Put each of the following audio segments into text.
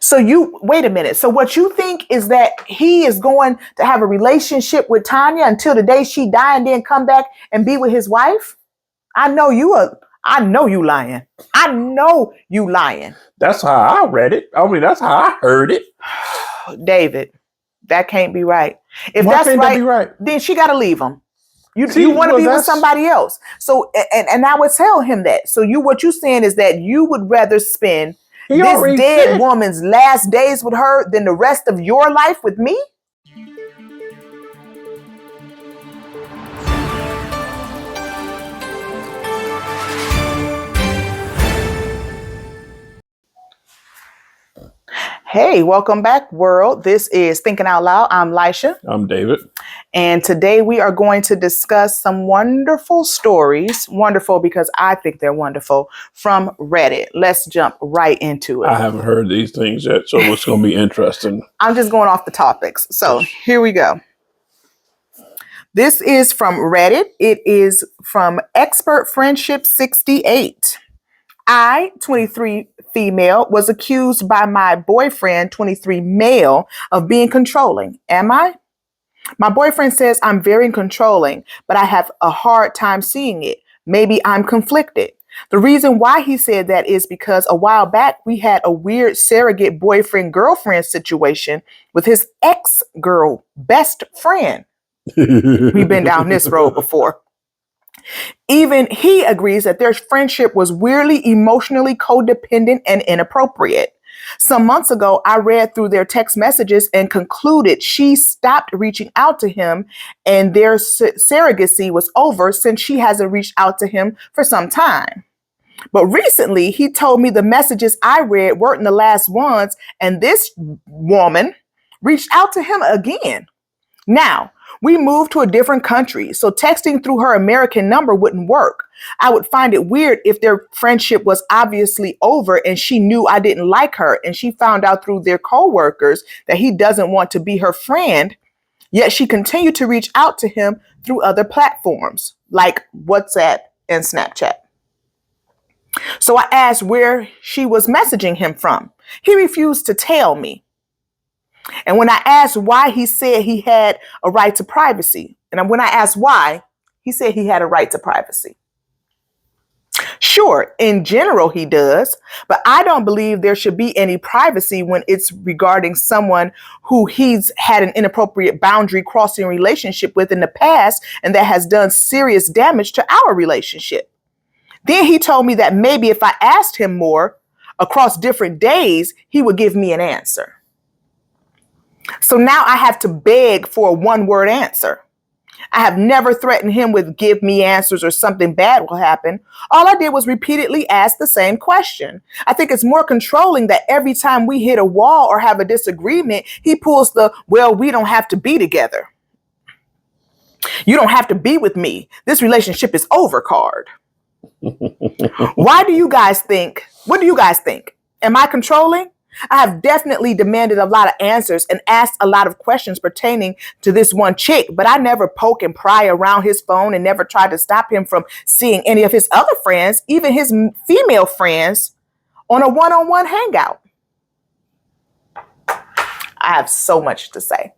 So wait a minute. So what you think is that he is going to have a relationship with Tanya until the day she die and then come back and be with his wife? I know you lying. I know you lying. That's how I read it. I mean, that's how I heard it. David, that can't be right. If Why that's can't that be right? then she got to leave him. You want to be with somebody else. So, and I would tell him that. So what you saying is that you would rather spend this dead woman's last days with her than the rest of your life with me? Hey, welcome back, world. This is Thinking Out Loud. I'm Lisha. I'm David. And today we are going to discuss some wonderful stories. Wonderful because I think they're wonderful from Reddit. Let's jump right into it. I haven't heard these things yet, so it's going to be interesting. I'm just going off the topics. So here we go. This is from Reddit. It is from Expert Friendship 68. I, 23 female, was accused by my boyfriend, 23 male, of being controlling. Am I? My boyfriend says I'm very controlling, but I have a hard time seeing it. Maybe I'm conflicted. The reason why he said that is because a while back we had a weird surrogate boyfriend-girlfriend situation with his ex-girl best friend. We've been down this road before. Even he agrees that their friendship was weirdly emotionally codependent and inappropriate. Some months ago, I read through their text messages and concluded she stopped reaching out to him and their surrogacy was over since she hasn't reached out to him for some time. But recently, he told me the messages I read weren't the last ones and this woman reached out to him again. Now, we moved to a different country, so texting through her American number wouldn't work. I would find it weird if their friendship was obviously over and she knew I didn't like her and she found out through their coworkers that he doesn't want to be her friend, yet she continued to reach out to him through other platforms like WhatsApp and Snapchat. So I asked where she was messaging him from. He refused to tell me. And when I asked why, he said he had a right to privacy. And when I asked why, he said he had a right to privacy. Sure, in general, he does, but I don't believe there should be any privacy when it's regarding someone who he's had an inappropriate boundary crossing relationship with in the past and that has done serious damage to our relationship. Then he told me that maybe if I asked him more across different days, he would give me an answer. So now I have to beg for a one-word answer. I have never threatened him with give me answers or something bad will happen. All I did was repeatedly ask the same question. I think it's more controlling that every time we hit a wall or have a disagreement, he pulls the, well, we don't have to be together. You don't have to be with me. This relationship is over card. What do you guys think? Am I controlling? I have definitely demanded a lot of answers and asked a lot of questions pertaining to this one chick, but I never poke and pry around his phone and never tried to stop him from seeing any of his other friends, even his female friends, on a one-on-one hangout. I have so much to say.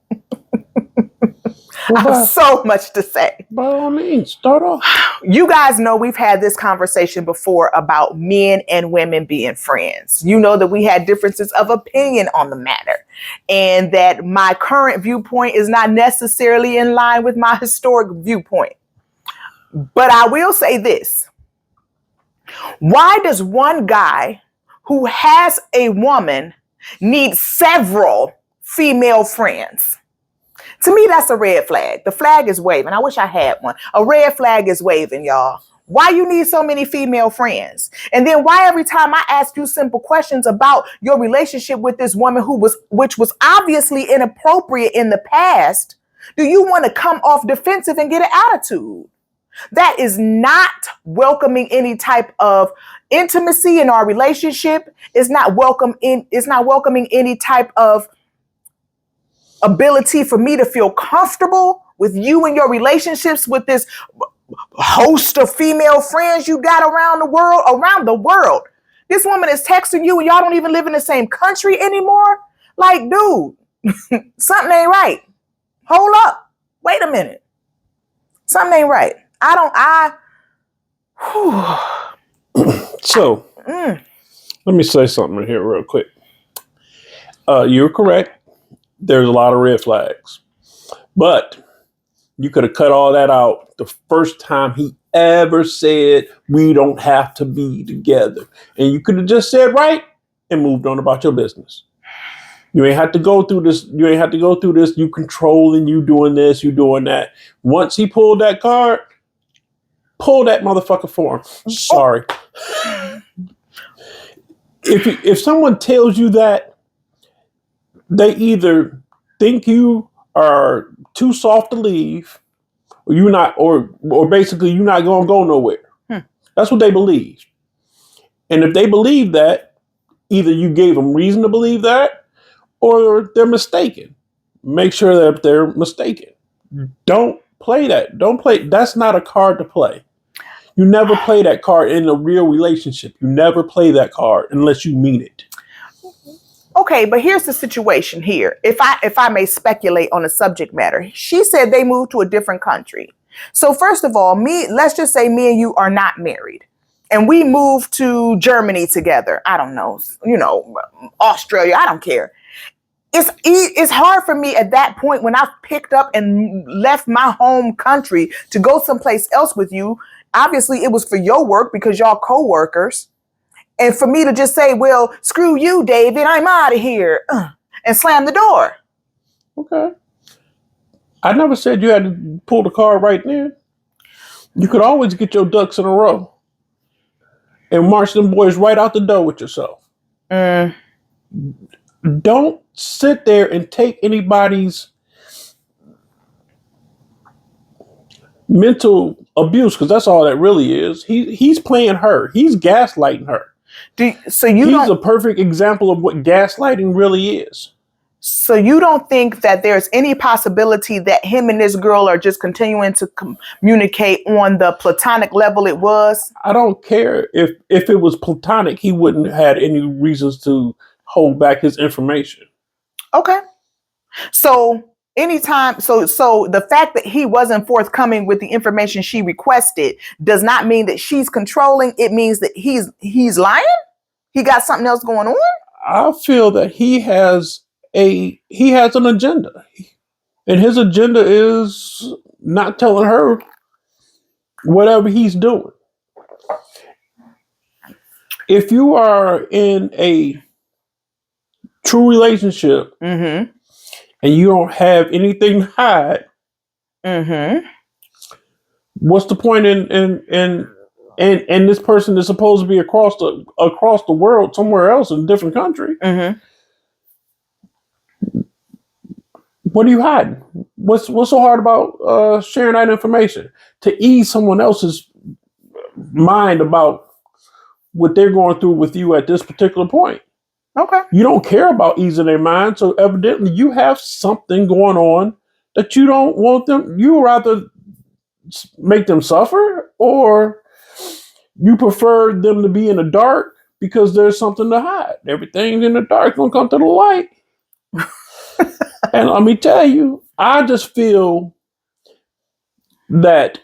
I have so much to say. By all means, start off. You guys know we've had this conversation before about men and women being friends. You know that we had differences of opinion on the matter and that my current viewpoint is not necessarily in line with my historic viewpoint. But I will say this. Why does one guy who has a woman need several female friends? To me, that's a red flag. The flag is waving. I wish I had one. A red flag is waving, y'all. Why you need so many female friends? And then why every time I ask you simple questions about your relationship with this woman which was obviously inappropriate in the past, do you want to come off defensive and get an attitude? That is not welcoming any type of intimacy in our relationship. It's not welcoming any type of ability for me to feel comfortable with you and your relationships with this host of female friends you got around the world. This woman is texting you and y'all don't even live in the same country anymore. Like, dude, something ain't right. Hold up. Wait a minute. Something ain't right. So, let me say something here real quick. You're correct. There's a lot of red flags. But you could have cut all that out the first time he ever said we don't have to be together. And you could have just said right and moved on about your business. You ain't have to go through this. You controlling, you doing this, you doing that. Once he pulled that card, pull that motherfucker for him. Sorry. If someone tells you that, they either think you are too soft to leave, or you're not, or basically you're not gonna go nowhere. That's what they believe. And if they believe that, either you gave them reason to believe that, or they're mistaken. Make sure that they're mistaken. Don't play that. That's not a card to play. You never play that card in a real relationship. You never play that card unless you mean it. Okay, but here's the situation here. If I may speculate on the subject matter, she said they moved to a different country. So first of all, let's just say me and you are not married, and we moved to Germany together. I don't know, Australia. I don't care. It's hard for me at that point when I've picked up and left my home country to go someplace else with you. Obviously, it was for your work because y'all co-workers. And for me to just say, well, screw you, David, I'm out of here, and slam the door. Okay. I never said you had to pull the card right then. You could always get your ducks in a row and march them boys right out the door with yourself. Don't sit there and take anybody's mental abuse, because that's all that really is. He's playing her. He's gaslighting her. He's a perfect example of what gaslighting really is. So you don't think that there's any possibility that him and this girl are just continuing to communicate on the platonic level it was? I don't care if it was platonic. He wouldn't have had any reasons to hold back his information. Okay. So so the fact that he wasn't forthcoming with the information she requested does not mean that she's controlling. It means that he's lying. He got something else going on. I feel that he has an agenda, and his agenda is not telling her whatever he's doing. If you are in a true relationship, and you don't have anything to hide, what's the point in this person is supposed to be across the world, somewhere else in a different country? What are you hiding? What's so hard about sharing that information? To ease someone else's mind about what they're going through with you at this particular point. Okay. You don't care about easing their mind, so evidently you have something going on that you don't want them. You rather make them suffer, or you prefer them to be in the dark because there's something to hide. Everything in the dark gonna come to the light. And let me tell you, I just feel that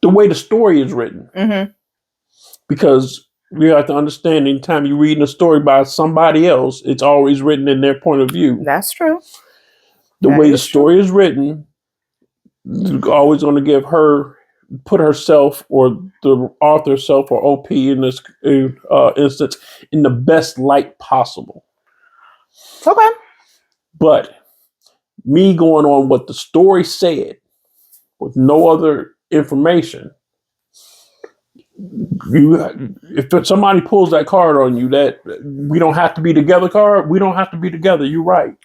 the way the story is written, because we have to understand, anytime you're reading a story by somebody else, it's always written in their point of view. That's true. The way the story is written, you're always going to put herself, or the author herself, or OP in this instance, in the best light possible. Okay. But me going on what the story said with no other information, if somebody pulls that card on you, that we don't have to be together card, we don't have to be together. You're right.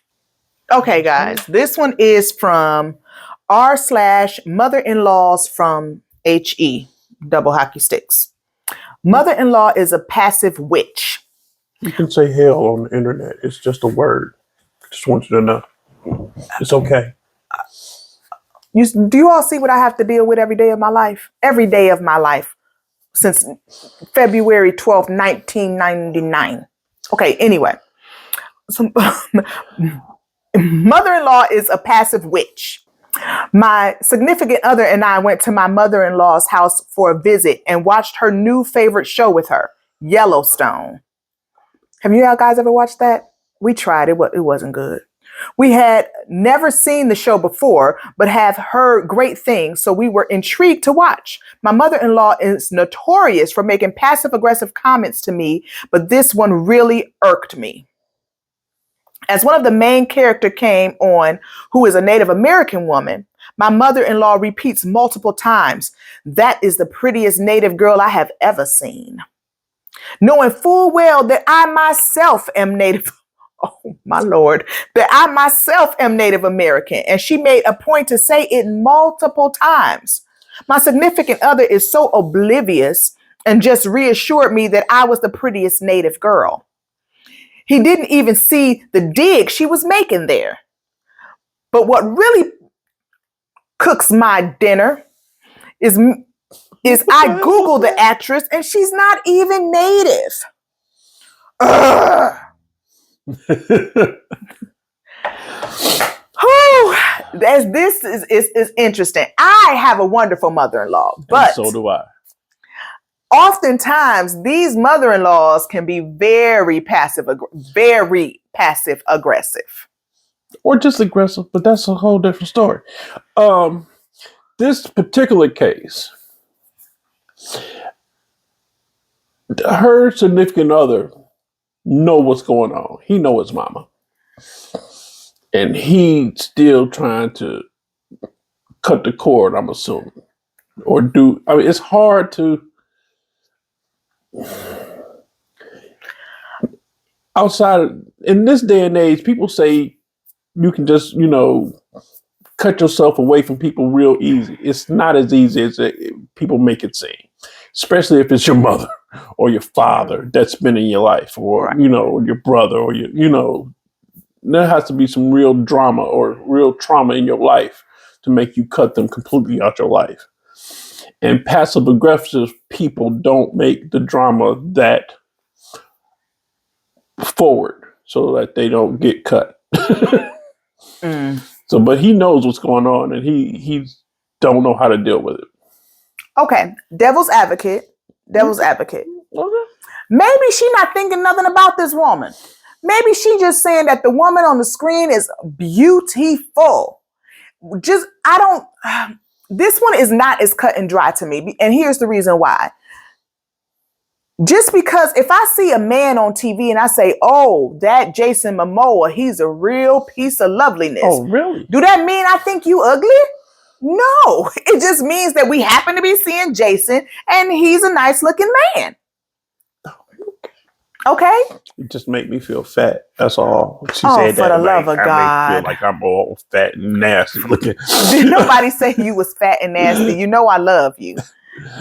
Okay, guys, this one is from r/mother-in-laws from HE, double hockey sticks. Mother-in-law is a passive witch. You can say hell on the internet. It's just a word. Just want you to know. It's okay. Do you all see what I have to deal with every day of my life? Every day of my life. since February 12th, 1999. Okay, anyway. So, mother-in-law is a passive witch. My significant other and I went to my mother-in-law's house for a visit and watched her new favorite show with her, Yellowstone. Have you guys ever watched that? We tried it, it wasn't good. We had never seen the show before, but have heard great things, so we were intrigued to watch. My mother-in-law is notorious for making passive-aggressive comments to me, but this one really irked me. As one of the main character came on, who is a Native American woman, my mother-in-law repeats multiple times, "That is the prettiest Native girl I have ever seen." Knowing full well that I myself am Native, oh my Lord, that I myself am Native American, and she made a point to say it multiple times. My significant other is so oblivious and just reassured me that I was the prettiest Native girl. He didn't even see the dig she was making there. But what really cooks my dinner is I Googled the actress and she's not even Native. This is interesting. I have a wonderful mother-in-law, but and so do I. Oftentimes, these mother-in-laws can be very passive aggressive. Or just aggressive, but that's a whole different story. This particular case, her significant other know what's going on. He know his mama. And he's still trying to cut the cord, I'm assuming. It's hard to in this day and age, people say you can just, cut yourself away from people real easy. It's not as easy as people make it seem, especially if it's your mother or your father that's been in your life, or, your brother, or there has to be some real drama or real trauma in your life to make you cut them completely out your life. And passive aggressive people don't make the drama that forward so that they don't get cut. So, but he knows what's going on, and he don't know how to deal with it. Okay, devil's advocate. Okay. Maybe she not thinking nothing about this woman. Maybe she just saying that the woman on the screen is beautiful. This one is not as cut and dry to me. And here's the reason why. Just because if I see a man on TV and I say, "Oh, that Jason Momoa, he's a real piece of loveliness." Oh, really? Do that mean I think you ugly? No, it just means that we happen to be seeing Jason and he's a nice looking man. Okay? It just make me feel fat. That's all. She said for the love of God. I feel like I'm all fat and nasty looking. Did nobody say you was fat and nasty? You know I love you.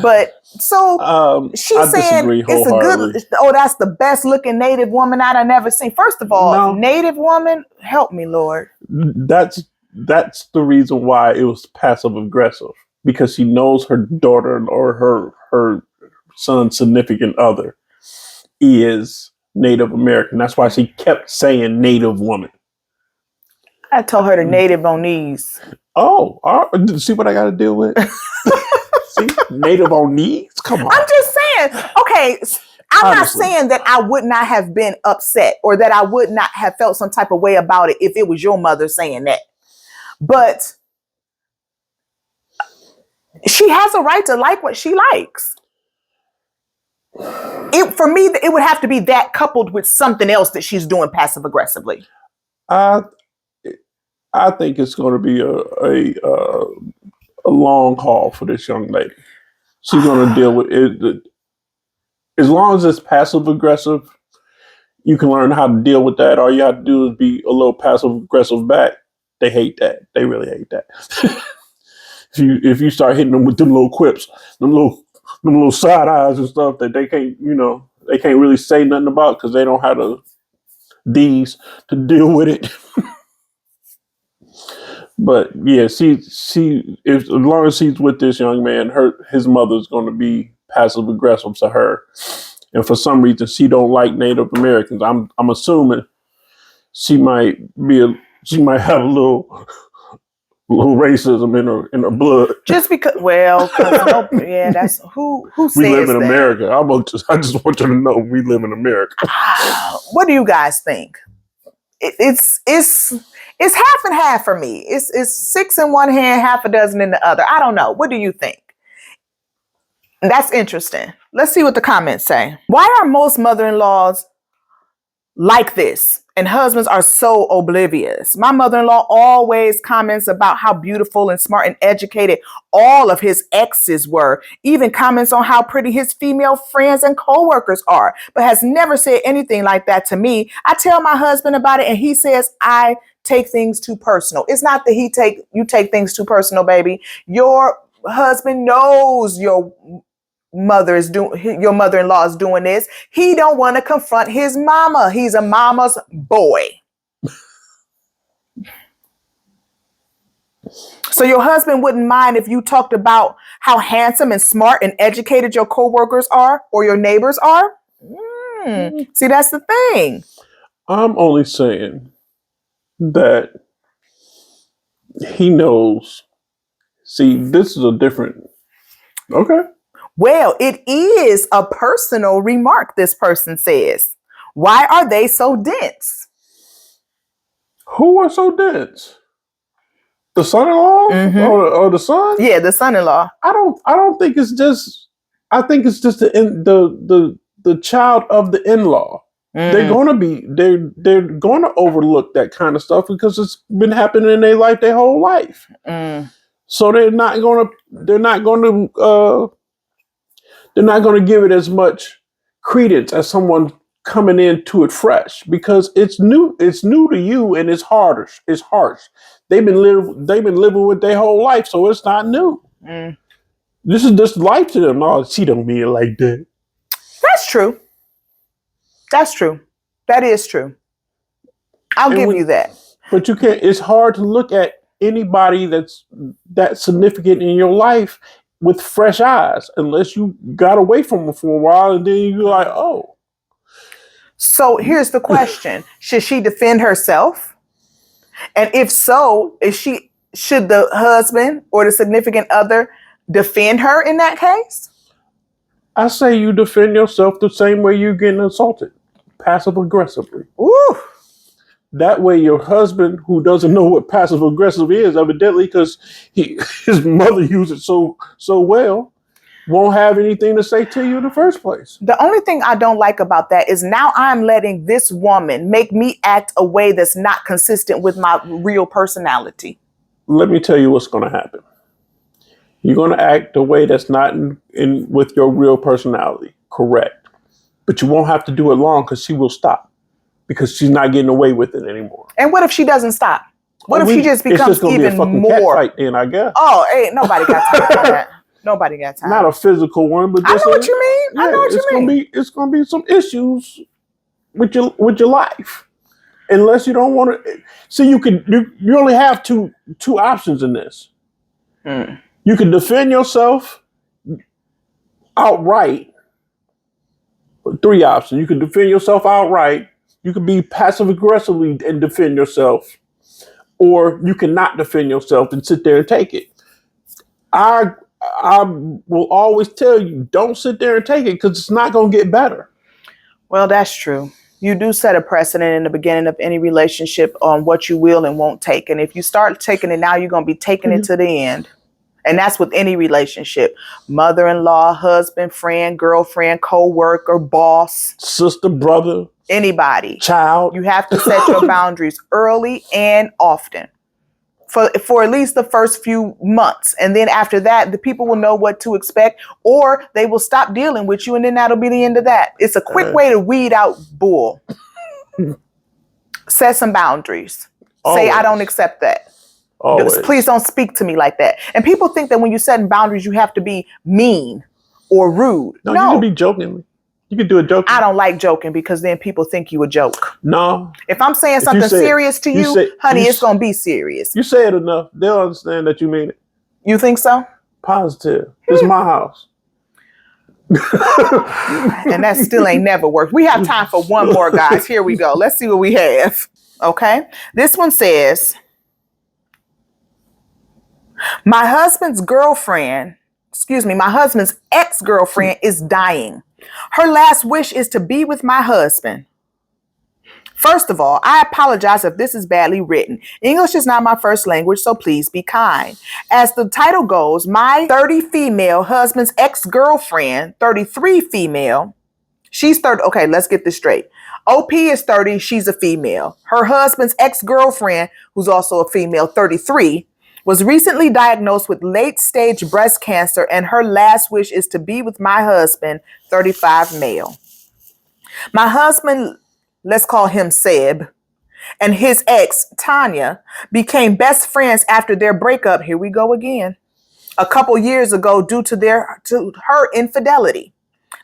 But so she's saying it's a good, that's the best looking Native woman I've never seen. First of all, Native woman, help me, Lord. That's the reason why it was passive aggressive, because she knows her daughter or her son's significant other is Native American. That's why she kept saying Native woman. I told her to Native on knees. Oh, see what I got to deal with? See, Native on knees? Come on. I'm just saying. Okay, I'm not saying that I would not have been upset or that I would not have felt some type of way about it if it was your mother saying that. But she has a right to like what she likes. For me, it would have to be that coupled with something else that she's doing passive aggressively. I think it's going to be a long haul for this young lady. She's going to deal with it. As long as it's passive aggressive, you can learn how to deal with that. All you have to do is be a little passive aggressive back. They hate that. They really hate that. If you start hitting them with them little quips, them little side eyes and stuff that they can't really say nothing about because they don't have these to deal with it. But yeah, as long as she's with this young man, his mother's going to be passive aggressive to her, and for some reason she don't like Native Americans. I'm assuming she might have a little racism in her blood. Just because, well, yeah, that's who says We live in that? America. I just want you to know we live in America. What do you guys think? It's half and half for me. It's 6 in one hand, half a dozen in the other. I don't know. What do you think? That's interesting. Let's see what the comments say. Why are most mother-in-laws like this and husbands are so oblivious? My mother-in-law always comments about how beautiful and smart and educated all of his exes were, even comments on how pretty his female friends and co-workers are, but has never said anything like that to me. I tell my husband about it and he says I take things too personal. It's not that you take things too personal, baby. Your husband knows your mother-in-law is doing this. He don't want to confront his mama. He's a mama's boy. So your husband wouldn't mind if you talked about how handsome and smart and educated your coworkers are or your neighbors are? See, that's the thing. I'm only saying that he knows. See, this is a different. Okay. Well, it is a personal remark, this person says. Why are they so dense? Who are so dense? The son-in-law or the son? Yeah, the son-in-law. I don't think it's just. I think it's just the child of the in-law. They're gonna overlook that kind of stuff because it's been happening in their life their whole life. So they're not gonna give it as much credence as someone coming into it fresh because it's new to you and it's harsh. They've been living with their whole life, so it's not new. This is just life to them. Oh, she don't mean it like that. That's true. That is true. I'll give you that. But you can't. It's hard to look at anybody that's that significant in your life with fresh eyes unless you got away from them for a while and then you're like, oh. So here's the question. Should she defend herself? And if so, should the husband or the significant other defend her in that case? I say you defend yourself the same way you're getting assaulted, passive aggressively. Ooh. That way your husband, who doesn't know what passive aggressive is, evidently because his mother used it so well, won't have anything to say to you in the first place. The only thing I don't like about that is now I'm letting this woman make me act a way that's not consistent with my real personality. Let me tell you what's going to happen. You're going to act a way that's not in with your real personality. Correct. But you won't have to do it long because she will stop because she's not getting away with it anymore. And what if she doesn't stop? What if she just becomes it's just gonna even be a fucking more? Cat fight then, I guess. Oh, hey, nobody got time for that. Nobody got time. Not a physical one, but just I know what you mean. Yeah, I know what you mean. It's gonna be some issues with your life, unless you don't want to. See, you only have two options in this. You can defend yourself outright. 3 options. You can defend yourself outright. You can be passive aggressively and defend yourself, or you cannot defend yourself and sit there and take it. I will always tell you, don't sit there and take it because it's not going to get better. Well, that's true. You do set a precedent in the beginning of any relationship on what you will and won't take. And if you start taking it now, you're going to be taking it to the end. And that's with any relationship. Mother-in-law, husband, friend, girlfriend, co-worker, boss. Sister, brother. Anybody. Child. You have to set your boundaries early and often. For at least the first few months. And then after that, the people will know what to expect, or they will stop dealing with you, and then that'll be the end of that. It's a quick way to weed out bull. Set some boundaries. Always. Say, I don't accept that. Always. Please don't speak to me like that. And people think that when you're setting boundaries, you have to be mean or rude. No, you can be jokingly. You can do a joke. I don't like joking because then people think you a joke. No. If I'm saying something serious to you, honey, it's going to be serious. You say it enough, they'll understand that you mean it. You think so? Positive. It's my house. And that still ain't never worked. We have time for one more, guys. Here we go. Let's see what we have. Okay. This one says, my husband's ex-girlfriend is dying. Her last wish is to be with my husband. First of all, I apologize if this is badly written. English is not my first language, so please be kind. As the title goes, my 30 female husband's ex-girlfriend, 33 female, she's 30. Okay, let's get this straight. OP is 30, she's a female. Her husband's ex-girlfriend, who's also a female, 33, was recently diagnosed with late-stage breast cancer, and her last wish is to be with my husband, 35 male. My husband, let's call him Seb, and his ex, Tanya, became best friends after their breakup. Here we go again. A couple years ago due to her infidelity.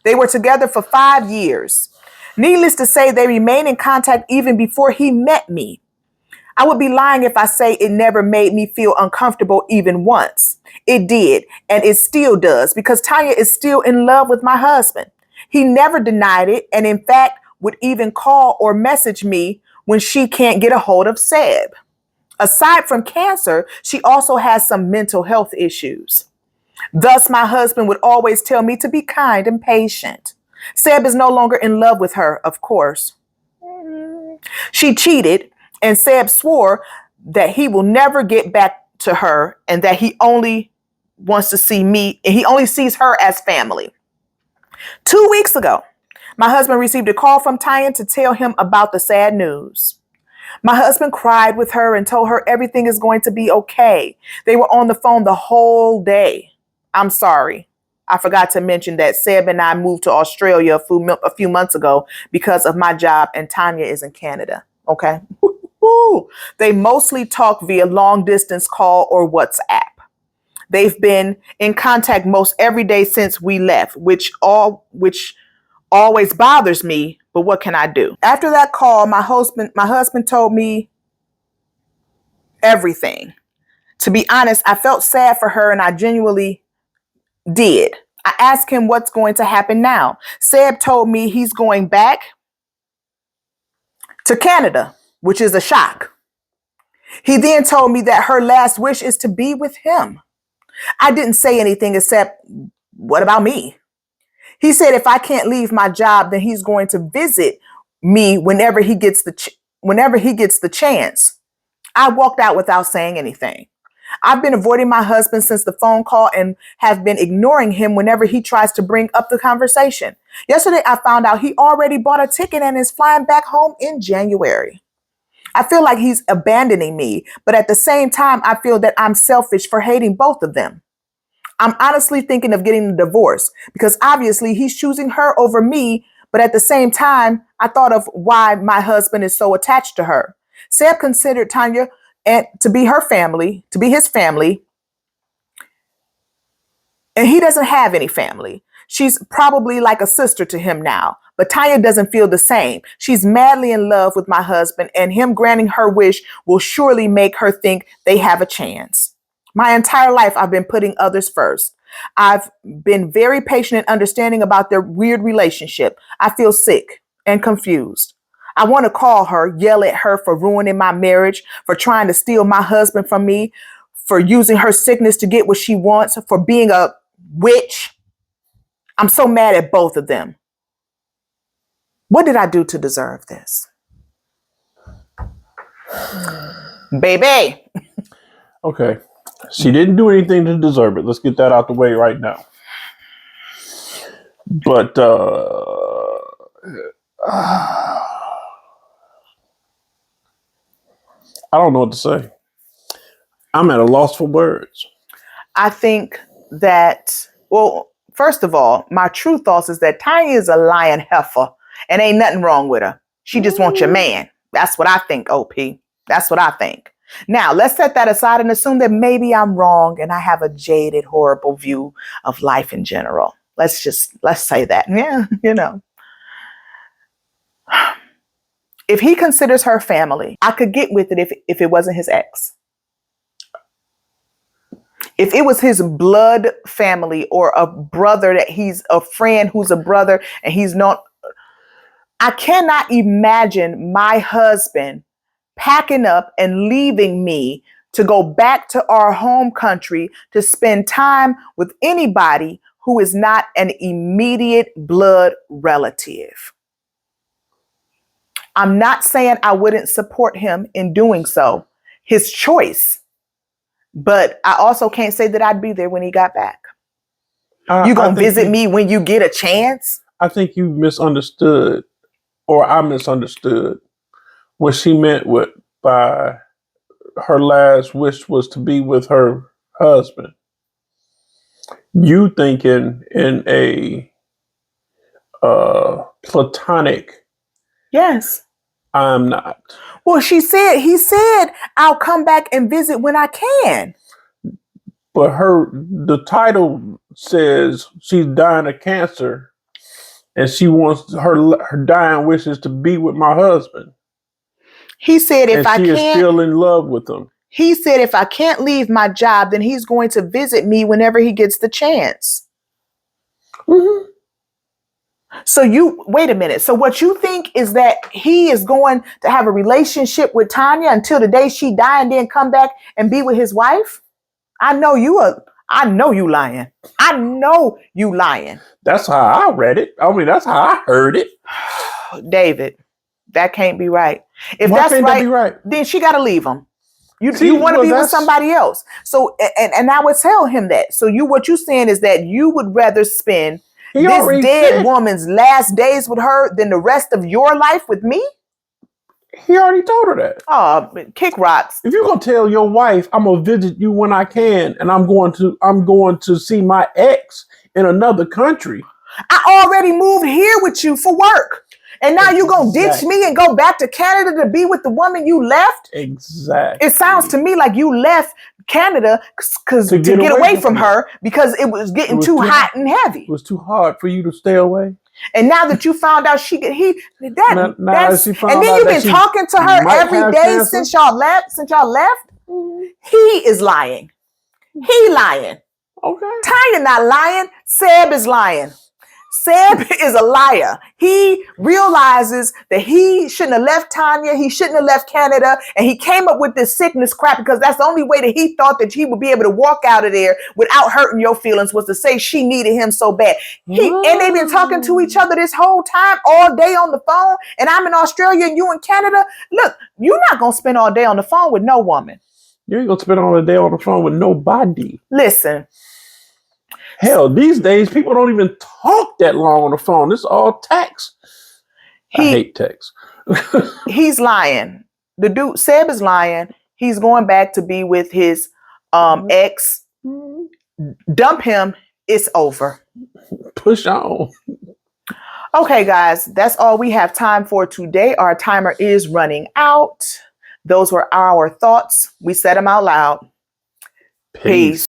They were together for 5 years. Needless to say, they remained in contact even before he met me. I would be lying if I say it never made me feel uncomfortable even once. It did, and it still does, because Tanya is still in love with my husband. He never denied it, and in fact, would even call or message me when she can't get a hold of Seb. Aside from cancer, she also has some mental health issues. Thus, my husband would always tell me to be kind and patient. Seb is no longer in love with her, of course. She cheated, and Seb swore that he will never get back to her and that he only wants to see me, and he only sees her as family. 2 weeks ago, my husband received a call from Tanya to tell him about the sad news. My husband cried with her and told her everything is going to be okay. They were on the phone the whole day. I'm sorry. I forgot to mention that Seb and I moved to Australia a few months ago because of my job, and Tanya is in Canada. Okay. They mostly talk via long distance call or WhatsApp. They've been in contact most every day since we left, which always bothers me, but what can I do? After that call, my husband told me everything. To be honest, I felt sad for her, and I genuinely did. I asked him what's going to happen now. Seb told me he's going back to Canada, which is a shock. He then told me that her last wish is to be with him. I didn't say anything except, what about me? He said if I can't leave my job, then he's going to visit me whenever he gets the chance. I walked out without saying anything. I've been avoiding my husband since the phone call and have been ignoring him whenever he tries to bring up the conversation. Yesterday, I found out he already bought a ticket and is flying back home in January. I feel like he's abandoning me, but at the same time, I feel that I'm selfish for hating both of them. I'm honestly thinking of getting a divorce because obviously he's choosing her over me, but at the same time, I thought of why my husband is so attached to her. Seb considered Tanya to be his family, and he doesn't have any family. She's probably like a sister to him now, but Tanya doesn't feel the same. She's madly in love with my husband, and him granting her wish will surely make her think they have a chance. My entire life, I've been putting others first. I've been very patient and understanding about their weird relationship. I feel sick and confused. I want to call her, yell at her for ruining my marriage, for trying to steal my husband from me, for using her sickness to get what she wants, for being a witch. I'm so mad at both of them. What did I do to deserve this? Baby. Okay. She didn't do anything to deserve it. Let's get that out the way right now. But I don't know what to say. I'm at a loss for words. I think that, well, first of all, my true thoughts is that Tanya is a lying heifer and ain't nothing wrong with her. She just wants your man. That's what I think, OP. That's what I think. Now, let's set that aside and assume that maybe I'm wrong and I have a jaded, horrible view of life in general. Let's say that. Yeah, If he considers her family, I could get with it if it wasn't his ex. If it was his blood family or a brother that he's a friend who's a brother and he's not, I cannot imagine my husband packing up and leaving me to go back to our home country to spend time with anybody who is not an immediate blood relative. I'm not saying I wouldn't support him in doing so, his choice, but I also can't say that I'd be there when he got back. You gonna visit me when you get a chance? I think you misunderstood, or I misunderstood what she meant by her last wish was to be with her husband. You thinking in a platonic. Yes. I'm not. Well, he said, I'll come back and visit when I can. But the title says she's dying of cancer and she wants her dying wishes to be with my husband. He said, if I can't, she is still in love with him. He said, if I can't leave my job, then he's going to visit me whenever he gets the chance. Mm-hmm. So wait a minute. So what you think is that he is going to have a relationship with Tanya until the day she die and then come back and be with his wife? I know you lying. I know you lying. That's how I read it. I mean, that's how I heard it. David, that can't be right. If Why that's can't that be right? Then she got to leave him. You want to be with somebody else. So, and I would tell him that. So what you saying is that you would rather spend this dead woman's last days with her than the rest of your life with me? He already told her that. Oh, kick rocks. If you're gonna tell your wife, I'm gonna visit you when I can, and I'm going to see my ex in another country. I already moved here with you for work. And now you gonna ditch me and go back to Canada to be with the woman you left? Exactly. It sounds to me like you left Canada to get away from her because it was getting too hot and heavy. It was too hard for you to stay away. And now that you found out and then you've been talking to her every day since y'all left. He is lying. He lying. Okay. Tanya not lying. Seb is lying. Seb is a liar. He realizes that he shouldn't have left Tanya. He shouldn't have left Canada. And he came up with this sickness crap because that's the only way that he thought that he would be able to walk out of there without hurting your feelings was to say she needed him so bad. And they've been talking to each other this whole time, all day on the phone. And I'm in Australia and you in Canada. Look, you're not going to spend all day on the phone with no woman. You ain't going to spend all the day on the phone with nobody. Listen. Hell, these days, people don't even talk that long on the phone. It's all text. I hate text. He's lying. The dude, Seb is lying. He's going back to be with his ex. Dump him. It's over. Push on. Okay, guys, that's all we have time for today. Our timer is running out. Those were our thoughts. We said them out loud. Peace.